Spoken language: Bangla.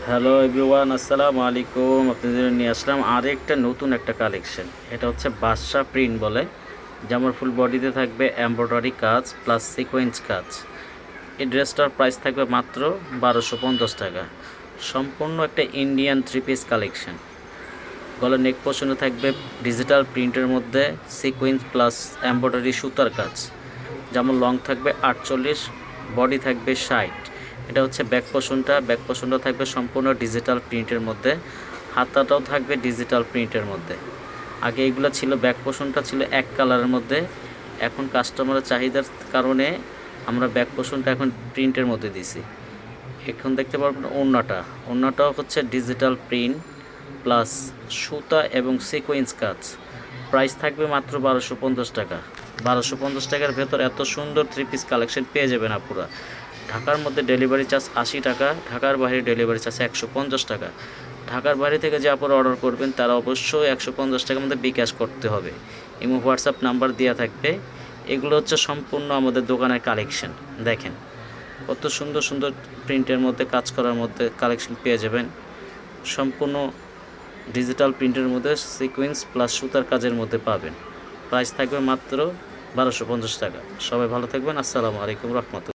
হ্যালো এভরিওয়ান, আসসালামু আলাইকুম। আপনাদের নিয়ে আসলাম আরেকটা নতুন একটা কালেকশন। এটা হচ্ছে বাদশা প্রিন্ট বলে, যেমন ফুল বডিতে থাকবে এমব্রয়ডারি কাজ প্লাস সিকোয়েন্স কাজ। এই ড্রেসটার প্রাইস থাকবে মাত্র 1250 টাকা। সম্পূর্ণ একটা ইন্ডিয়ান থ্রি পিস কালেকশন। গলার নেক পোর্শনে থাকবে ডিজিটাল প্রিন্টের মধ্যে সিকোয়েন্স প্লাস এমব্রয়ডারি সুতার কাজ। যেমন লং থাকবে 48, বডি থাকবে 60। এটা হচ্ছে ব্যাক পোর্শনটা থাকবে সম্পূর্ণ ডিজিটাল প্রিন্টের মধ্যে, হাতাটাও থাকবে ডিজিটাল প্রিন্টের মধ্যে। আগে এগুলো ছিল, ব্যাক পোর্শনটা ছিল এক কালারের মধ্যে, এখন কাস্টমারের চাহিদার কারণে আমরা ব্যাক পোর্শনটা এখন প্রিন্টের মধ্যে দিছি। এখন দেখতে পারবেন ওড়নাটাও হচ্ছে ডিজিটাল প্রিন্ট প্লাস সুতা এবং সিকোয়েন্স কাজ। প্রাইস থাকবে মাত্র 1250 টাকা। 1250 টাকার ভেতর এত সুন্দর থ্রি পিস কালেকশন পেয়ে যাবেন আপুরা। ঢাকার মধ্যে ডেলিভারি চার্জ 80 টাকা, ঢাকার বাইরে ডেলিভারি চার্জ 150 টাকা। ঢাকার বাইরে থেকে যে আপনারা অর্ডার করবেন তারা অবশ্যই 150 টাকার মধ্যে বিকাশ করতে হবে। ইমো হোয়াটসঅ্যাপ নাম্বার দেওয়া থাকবে। এগুলো হচ্ছে সম্পূর্ণ আমাদের দোকানের কালেকশন। দেখেন কত সুন্দর সুন্দর প্রিন্টের মধ্যে কাজ করার মধ্যে কালেকশন পেয়ে যাবেন। সম্পূর্ণ ডিজিটাল প্রিন্টের মধ্যে সিকোয়েন্স প্লাস সুতার কাজের মধ্যে পাবেন। প্রাইস থাকবে মাত্র 1250 টাকা। সবাই ভালো থাকবেন। আসসালামু আলাইকুম রহমতুল্লাহ।